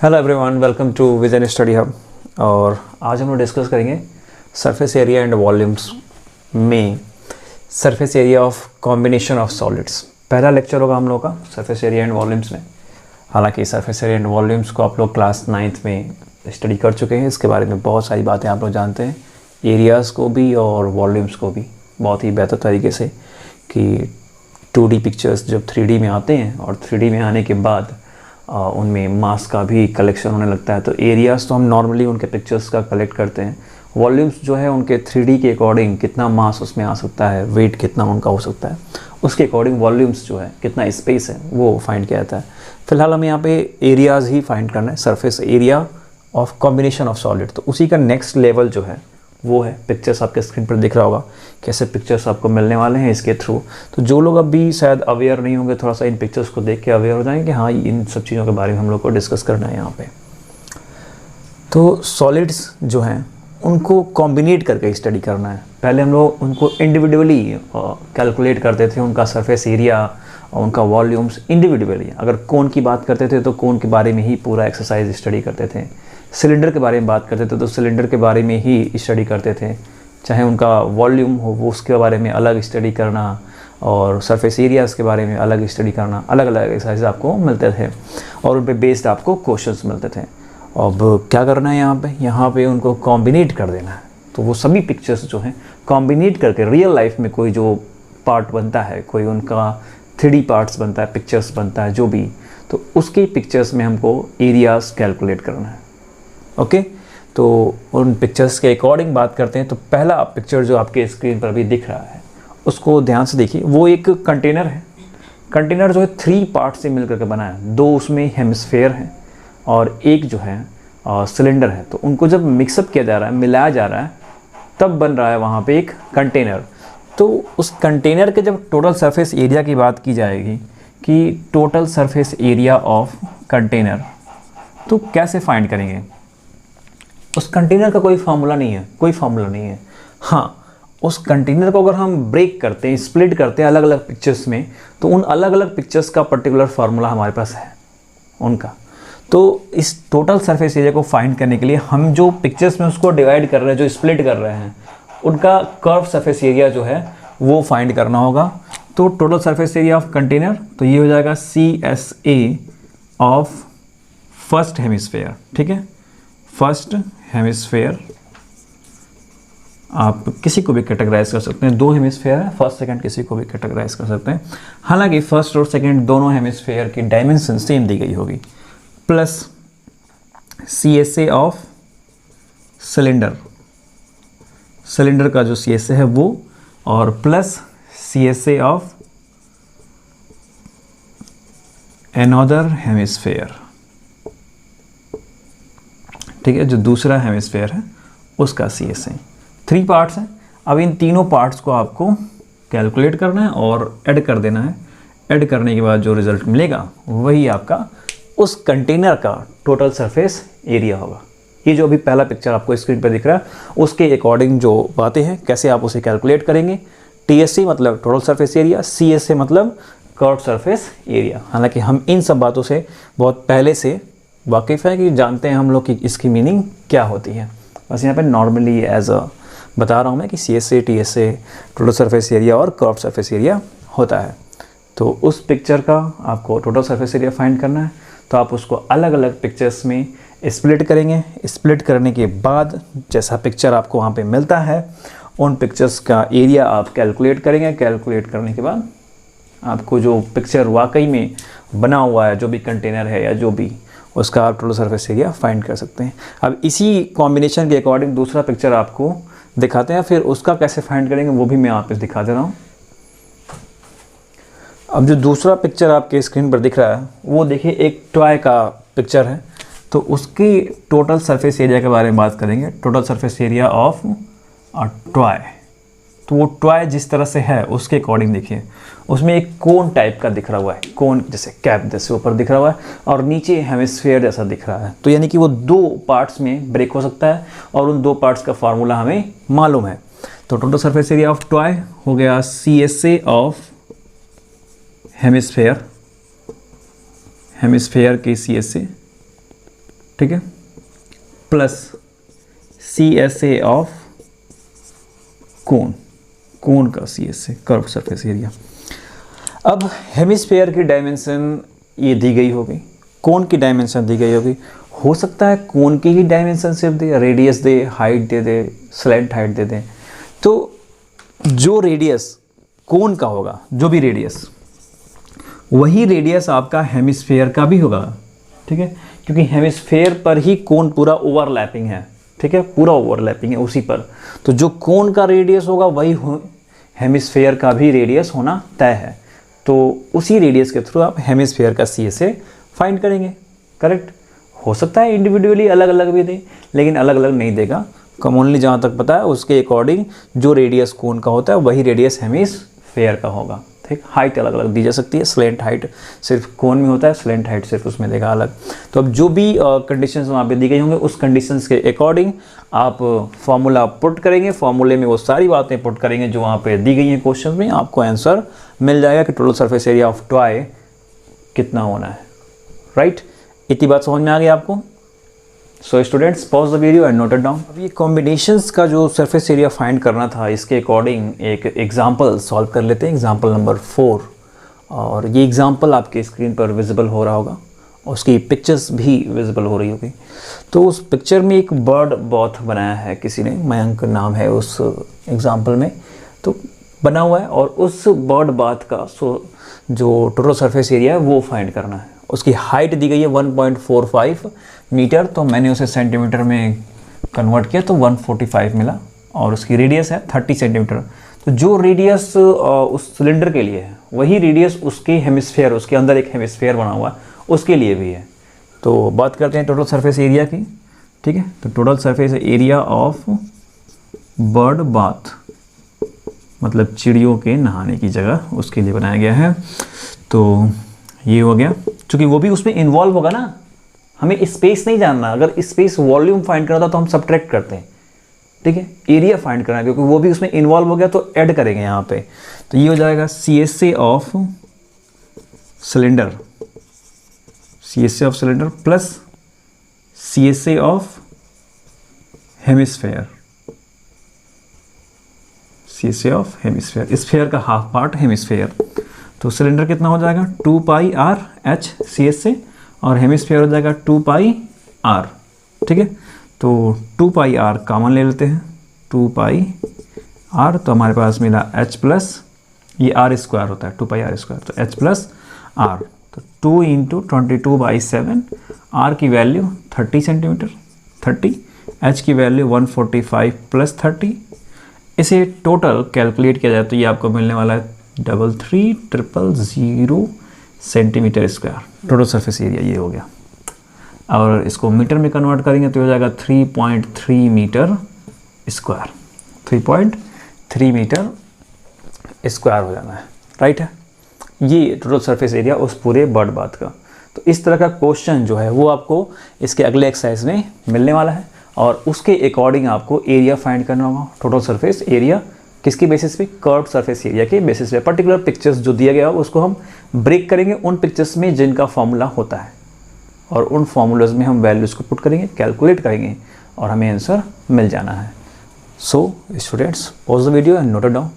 Hello everyone, welcome to Vision Study Hub. और आज हम लोग डिस्कस करेंगे सरफेस एरिया एंड वॉल्यूम्स में surface area of combination of solids. पहला लेक्चर होगा हम लोग का सरफेस एरिया एंड वॉल्यूम्स में। हालांकि सरफेस एरिया एंड वॉल्यूम्स को आप लोग क्लास 9th में स्टडी कर चुके हैं। इसके बारे में बहुत सारी बातें आप लोग जानते हैं, एरियाज़ को भी और वॉल्यूम्स को भी बहुत ही बेहतर तरीके से कि 2D पिक्चर्स जब 3D में आते हैं और 3D में आने के बाद उनमें मास का भी कलेक्शन होने लगता है। तो एरियाज़ तो हम नॉर्मली उनके पिक्चर्स का कलेक्ट करते हैं, वॉल्यूम्स जो है उनके 3D के अकॉर्डिंग कितना मास उसमें आ सकता है, वेट कितना उनका हो सकता है, उसके अकॉर्डिंग वॉल्यूम्स जो है कितना स्पेस है वो फाइंड किया जाता है। फिलहाल हमें यहाँ पे एरियाज़ ही फाइंड करना है, surface area of combination of solid. तो उसी का नेक्स्ट लेवल जो है वो है पिक्चर्स। आपके स्क्रीन पर दिख रहा होगा कैसे पिक्चर्स आपको मिलने वाले हैं इसके थ्रू। तो जो लोग अभी शायद अवेयर नहीं होंगे, थोड़ा सा इन पिक्चर्स को देख के अवेयर हो जाएंगे कि हाँ इन सब चीज़ों के बारे में हम लोग को डिस्कस करना है यहाँ पे। तो सॉलिड्स जो हैं उनको कॉम्बिनेट करके स्टडी करना है। पहले हम लोग उनको इंडिविजुअली कैलकुलेट करते थे, उनका सरफेस एरिया और उनका वॉल्यूम्स इंडिविजुअली। अगर कोन की बात करते थे तो कोन के बारे में ही पूरा एक्सरसाइज स्टडी करते थे। सिलेंडर के बारे में बात करते थे तो सिलेंडर के बारे में ही स्टडी करते थे। चाहे उनका वॉल्यूम हो वो उसके बारे में अलग स्टडी करना, और सरफेस एरियाज़ के बारे में अलग स्टडी करना, अलग अलग एक्सरसाइज आपको मिलते थे और उन पे बेस्ड आपको क्वेश्चंस मिलते थे। अब क्या करना है यहाँ पे उनको कॉम्बिनेट कर देना है। तो वो सभी पिक्चर्स जो हैं कॉम्बिनेट करके रियल लाइफ में कोई जो पार्ट बनता है, कोई उनका 3D पार्ट्स बनता है, पिक्चर्स बनता है जो भी, तो उसके पिक्चर्स में हमको एरियाज़ कैलकुलेट करना है। ओके, तो उन पिक्चर्स के अकॉर्डिंग बात करते हैं। तो पहला पिक्चर जो आपके स्क्रीन पर अभी दिख रहा है उसको ध्यान से देखिए। वो एक कंटेनर है। कंटेनर जो है 3 पार्ट से मिलकर के बना है। 2 उसमें हेमिस्फेयर हैं और एक जो है सिलेंडर है। तो उनको जब मिक्सअप किया जा रहा है, मिलाया जा रहा है, तब बन रहा है वहाँ पे एक कंटेनर। तो उस कंटेनर के जब टोटल सरफेस एरिया की बात की जाएगी कि total surface area of container, तो कैसे फाइंड करेंगे? उस कंटेनर का कोई फार्मूला नहीं है, हाँ उस कंटेनर को अगर हम ब्रेक करते हैं, स्प्लिट करते हैं अलग अलग पिक्चर्स में, तो उन अलग अलग पिक्चर्स का पर्टिकुलर फार्मूला हमारे पास है उनका। तो इस टोटल सरफेस एरिया को फाइंड करने के लिए हम जो पिक्चर्स में उसको डिवाइड कर रहे हैं, जो स्प्लिट कर रहे हैं, उनका कर्व सरफेस एरिया जो है वो फाइंड करना होगा। तो total surface area of container, तो ये हो जाएगा CSA ऑफ फर्स्ट हेमिस्फेयर। ठीक है, फर्स्ट हेमिस्फेयर आप किसी को भी कैटेगराइज कर सकते हैं। 2 हेमिस्फेयर है, फर्स्ट सेकंड किसी को भी कैटेगराइज कर सकते हैं। हालांकि फर्स्ट और सेकंड दोनों हेमिस्फेयर की डायमेंशन सेम दी गई होगी। Plus CSA of cylinder, cylinder का जो CSA है वो, और plus CSA of another hemisphere. ठीक है, जो दूसरा हेमिस्फेयर है उसका CSA। 3 पार्ट्स हैं। अब इन तीनों पार्ट्स को आपको कैलकुलेट करना है और ऐड कर देना है। ऐड करने के बाद जो रिजल्ट मिलेगा वही आपका उस कंटेनर का टोटल सरफेस एरिया होगा। ये जो अभी पहला पिक्चर आपको स्क्रीन पर दिख रहा है उसके अकॉर्डिंग जो बातें हैं, कैसे आप उसे कैलकुलेट करेंगे। TSA मतलब टोटल सरफेस एरिया, CSA मतलब कर्व सरफेस एरिया। हालांकि हम इन सब बातों से बहुत पहले से वाकिफ़ है कि जानते हैं हम लोग कि इसकी मीनिंग क्या होती है। बस यहाँ पे नॉर्मली एज अ बता रहा हूँ मैं कि CSA, TSA total surface area और कर्व सरफेस एरिया होता है। तो उस पिक्चर का आपको टोटल सरफेस एरिया फाइंड करना है। तो आप उसको अलग अलग पिक्चर्स में स्प्लिट करेंगे। स्प्लिट करने के बाद जैसा पिक्चर आपको वहाँ पे मिलता है, उन पिक्चर्स का एरिया आप कैलकुलेट करेंगे। कैलकुलेट करने के बाद आपको जो पिक्चर वाकई में बना हुआ है, जो भी कंटेनर है या जो भी, उसका आप टोटल सरफेस एरिया फाइंड कर सकते हैं। अब इसी कॉम्बिनेशन के अकॉर्डिंग दूसरा पिक्चर आपको दिखाते हैं, फिर उसका कैसे फाइंड करेंगे वो भी मैं आप पे दिखा दे रहा हूँ। अब जो दूसरा पिक्चर आपके स्क्रीन पर दिख रहा है वो देखिए एक टॉय का पिक्चर है। तो उसकी टोटल सरफेस एरिया के बारे में बात करेंगे। Total surface area of a toy. तो वो टॉय जिस तरह से है उसके अकॉर्डिंग देखिए, उसमें एक कोन टाइप का दिख रहा हुआ है, कोन जैसे कैप जैसे ऊपर दिख रहा हुआ है और नीचे हेमिस्फीयर जैसा दिख रहा है। तो यानी कि वो 2 पार्ट्स में ब्रेक हो सकता है और उन 2 पार्ट्स का फार्मूला हमें मालूम है। तो total surface area of toy हो गया CSA ऑफ हेमिस्फेयर, हेमिस्फेयर की CSA ठीक है, प्लस CSA ऑफ कोन का CSA कर्व सरफेस एरिया। अब हेमिस्फेयर की डायमेंशन ये दी गई होगी, कोन की डायमेंशन दी गई होगी। हो सकता है कोन की ही डायमेंशन सिर्फ दे, रेडियस दे, हाइट दे दे, स्लैंट हाइट दे दे। तो जो रेडियस कोन का होगा, जो भी रेडियस, वही रेडियस आपका हेमिस्फेयर का भी होगा, ठीक है, क्योंकि हेमिस्फेयर पर ही कोन पूरा ओवरलैपिंग है, ठीक है, पूरा ओवरलैपिंग है उसी पर। तो जो कोन का रेडियस होगा वही हेमिस्फेयर का भी रेडियस होना तय है। तो उसी रेडियस के थ्रू आप हेमिस्फेयर का CSA फाइंड करेंगे, करेक्ट। हो सकता है इंडिविजुअली अलग अलग भी दे, लेकिन अलग अलग नहीं देगा। कॉमनली जहाँ तक पता है उसके अकॉर्डिंग जो रेडियस कोन का होता है वही रेडियस हेमिस्फेयर का होगा, ठीक। हाइट अलग अलग दी जा सकती है, स्लेंट हाइट सिर्फ कोन में होता है, स्लेंट हाइट सिर्फ उसमें देगा अलग। तो अब जो भी कंडीशंस वहाँ पे दी गई होंगे उस कंडीशंस के अकॉर्डिंग आप फॉर्मूला पुट करेंगे, फॉर्मूले में वो सारी बातें पुट करेंगे जो वहाँ पे दी गई हैं क्वेश्चन में, आपको आंसर मिल जाएगा कि total surface area of toy कितना होना है, राइट। इतनी बात समझ में आ गई आपको। So students, pause the video and note it down. अब ये कॉम्बिनेशंस का जो सरफेस एरिया फाइंड करना था, इसके अकॉर्डिंग एक एग्जांपल सॉल्व कर लेते हैं, एग्जांपल नंबर 4। और ये एग्जांपल आपके स्क्रीन पर विजिबल हो रहा होगा, उसकी पिक्चर्स भी विजिबल हो रही होगी। तो उस पिक्चर में एक बर्ड बॉथ बनाया है किसी ने, मयंक नाम है उस एग्जाम्पल में, तो बना हुआ है। और उस बर्ड बाथ का जो टोटल सरफेस एरिया है वो फाइंड करना है। उसकी हाइट दी गई है 1.45 मीटर, तो मैंने उसे सेंटीमीटर में कन्वर्ट किया तो 145 मिला। और उसकी रेडियस है 30 सेंटीमीटर। तो जो रेडियस उस सिलेंडर के लिए है वही रेडियस उसके हेमिस्फेयर, उसके अंदर एक हेमिस्फेयर बना हुआ है, उसके लिए भी है। तो बात करते हैं टोटल सरफेस एरिया की, ठीक है। तो total surface area of bird bath, मतलब चिड़ियों के नहाने की जगह, उसके लिए बनाया गया है। तो ये हो गया, क्योंकि वो भी उसमें इन्वॉल्व होगा ना, हमें स्पेस नहीं जानना। अगर स्पेस वॉल्यूम फाइंड करना था तो हम सब्ट्रैक्ट करते हैं, ठीक है। एरिया फाइंड करना है क्योंकि वो भी उसमें इन्वॉल्व हो गया तो ऐड करेंगे यहाँ पे। तो ये हो जाएगा CSA of cylinder, CSA of cylinder plus CSA of hemisphere, CSA of hemisphere, sphere का हाफ पार्ट हेमिस्फेयर। तो सिलेंडर कितना हो जाएगा 2 पाई आर एच CSA, और हेमिस्फेयर हो जाएगा 2 पाई आर, ठीक है। तो 2 पाई आर कॉमन ले लेते हैं, 2 पाई आर, तो हमारे पास मिला H प्लस, ये आर स्क्वायर होता है 2 पाई आर स्क्वायर, तो H प्लस आर। तो 2 इंटू 22/7, आर की वैल्यू 30 सेंटीमीटर, 30, H की वैल्यू 145 प्लस 30। इसे टोटल कैलकुलेट किया जाए तो ये आपको मिलने वाला है 33,000 centimetre square total surface area, ये हो गया। और इसको मीटर में कन्वर्ट करेंगे तो हो जाएगा 3.3 मीटर स्क्वायर, 3.3 मीटर स्क्वायर हो जाना है, राइट है। ये टोटल सरफेस एरिया उस पूरे बर्ड बाथ का। तो इस तरह का क्वेश्चन जो है वो आपको इसके अगले एक्सरसाइज में मिलने वाला है, और उसके अकॉर्डिंग आपको एरिया फाइंड करना होगा। टोटल सरफेस एरिया किसकी बेसिस पे, कर्व सरफेस एरिया के बेसिस पे। पर्टिकुलर पिक्चर्स जो दिया गया हो उसको हम ब्रेक करेंगे उन पिक्चर्स में जिनका फॉर्मूला होता है, और उन फॉर्मूलाज में हम वैल्यूज़ को पुट करेंगे, कैलकुलेट करेंगे, और हमें आंसर मिल जाना है। So students, pause the video and note it down.